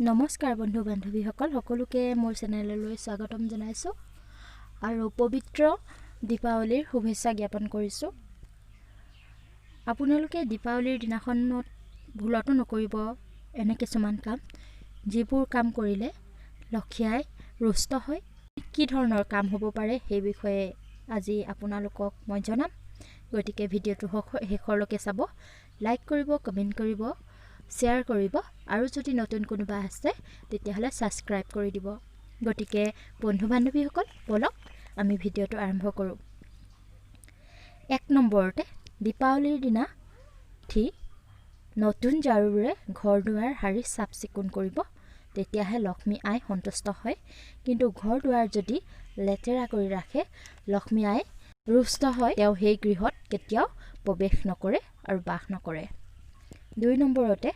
নমস্কাৰ বন্ধু বান্ধৱীসকল সকলোকে মোৰ চেনেললৈ স্বাগতম জনাইছো আৰু পবিত্ৰ দীপাৱলীৰ শুভেচ্ছা জ্ঞাপন কৰিছো। আপোনালোকে দীপাৱলীৰ দিনাখনত ভুলতো নকৰিব এনে কিছুমান কাম যিবোৰ কাম কৰিলে লক্ষ্মীয়ে ৰুষ্ট হয়। কি ধৰণৰ কাম হ'ব পাৰে সেই বিষয়ে আজি আপোনালোকক মই জনাম। গতিকে ভিডিঅ'টো শেষলৈকে চাব, লাইক কৰিব, কমেন্ট কৰিব, শ্বেয়াৰ কৰিব আৰু যদি নতুন কোনোবা আছে তেতিয়াহলে সাবস্ক্ৰাইব কৰি দিব। গতিকে বন্ধু বান্ধৱীসকল বলক আমি ভিডিঅ'টো আৰম্ভ কৰোঁ। 1 নম্বৰতে দীপাৱলীৰ দিনা নতুন ঝাৰুৰে ঘৰ দুৱাৰ সাৰি চাফ চিকুণ কৰিব, তেতিয়াহে লক্ষ্মী আই সন্তুষ্ট হয়। কিন্তু ঘৰ দুৱাৰ যদি লেতেৰা কৰি ৰাখে লক্ষ্মী আই ৰুষ্ট হয়, তেওঁ সেই গৃহত কেতিয়াও প্ৰৱেশ নকৰে আৰু বাস নকৰে। 2 নম্বৰতে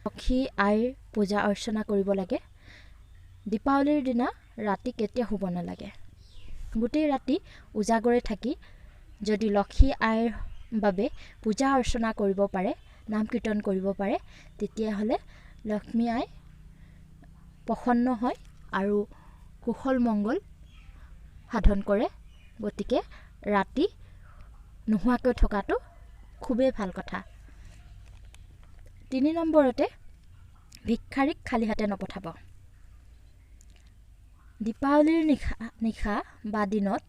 লক্ষ্মী আইৰ পূজা অৰ্চনা কৰিব লাগে। দীপাৱলীৰ দিনা ৰাতি কেতিয়াও শুব নালাগে। গোটেই ৰাতি উজাগৰে থাকি যদি লক্ষ্মী আইৰ বাবে পূজা অৰ্চনা কৰিব পাৰে, নাম কীৰ্তন কৰিব পাৰে, তেতিয়াহ'লে লক্ষ্মী আই প্ৰসন্ন হয় আৰু কুশল মংগল সাধন কৰে। গতিকে ৰাতি নোহোৱাকৈ থকাটো খুবেই ভাল কথা। 3 নম্বৰতে ভিক্ষাৰীক খালী হাতে নপঠাব। দীপাৱলীৰ নিশা বা দিনত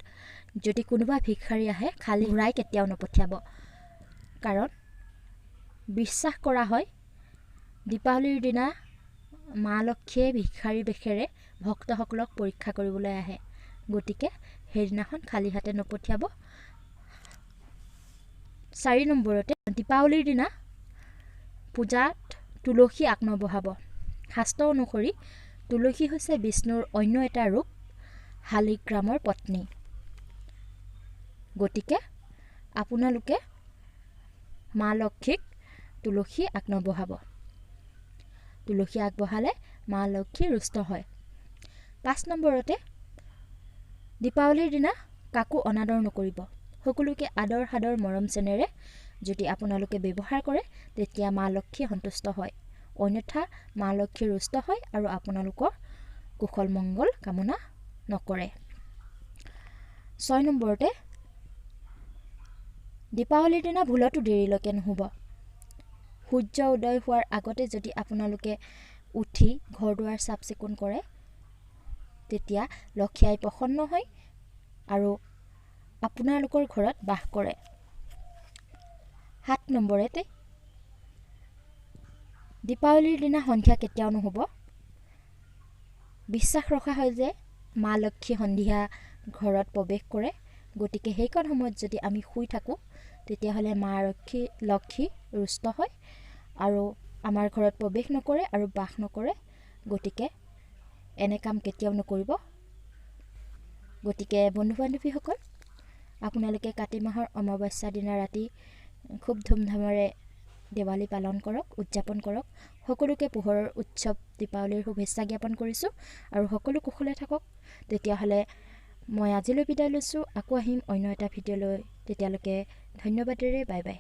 যদি কোনোবা ভিক্ষাৰী আহে খালী ঘূৰাই কেতিয়াও নপঠিয়াব, কাৰণ বিশ্বাস কৰা হয় দীপাৱলীৰ দিনা মা লক্ষ্মীয়ে ভিক্ষাৰী বেশেৰে ভক্তসকলক পৰীক্ষা কৰিবলৈ আহে। গতিকে সেইদিনাখন খালী হাতে নপঠিয়াব। 4 নম্বৰতে দীপাৱলীৰ দিনা পূজাত তুলসী আগ নবঢ়াব। শাস্ত্ৰ অনুসৰি তুলসী হৈছে বিষ্ণুৰ অন্য এটা ৰূপ, শালিগ্ৰামৰ পত্নী। গতিকে আপোনালোকে মা লক্ষ্মীক তুলসী আগ নবঢ়াব। তুলসী আগবঢ়ালে মা লক্ষ্মী ৰুষ্ট হয়। 5 নম্বৰতে দীপাৱলীৰ দিনা কাকো অনাদৰ নকৰিব। সকলোকে আদৰ সাদৰ মৰম চেনেৰে যদি আপোনালোকে ব্যৱহাৰ কৰে তেতিয়া মা লক্ষ্মী সন্তুষ্ট হয়, অন্যথা মা লক্ষ্মী ৰুষ্ট হয় আৰু আপোনালোকৰ কুশল মংগল কামনা নকৰে। 6 নম্বৰতে দীপাৱলীৰ দিনা ভুলতো দেৰিলৈকে নুশুব। সূৰ্য উদয় হোৱাৰ আগতে যদি আপোনালোকে উঠি ঘৰ দুৱাৰ চাফ চিকুণ কৰে তেতিয়া লক্ষ্মী আই প্ৰসন্ন হয় আৰু আপোনালোকৰ ঘৰত বাস কৰে। 7 নম্বৰতে দীপাৱলীৰ দিনা সন্ধিয়া কেতিয়াও নুশুব। বিশ্বাস ৰখা হয় যে মা লক্ষ্মী সন্ধিয়া ঘৰত প্ৰৱেশ কৰে। গতিকে সেইকণ সময়ত যদি আমি শুই থাকোঁ তেতিয়াহ'লে মা লক্ষ্মী ৰুষ্ট হয় আৰু আমাৰ ঘৰত প্ৰৱেশ নকৰে আৰু বাস নকৰে। গতিকে এনে কাম কেতিয়াও নকৰিব। গতিকে বন্ধু বান্ধৱীসকল আপোনালোকে কাতি মাহৰ অমাৱস্যা দিনা ৰাতি খুব ধুমধামেৰে দেৱালী পালন কৰক, উদযাপন কৰক। সকলোকে পোহৰৰ উৎসৱ দীপাৱলীৰ শুভেচ্ছা জ্ঞাপন কৰিছোঁ আৰু সকলো কুশলে থাকক। তেতিয়াহ'লে মই আজিলৈ বিদায় লৈছোঁ, আকৌ আহিম অন্য এটা ভিডিঅ'লৈ। তেতিয়ালৈকে ধন্যবাদেৰে বাই বাই।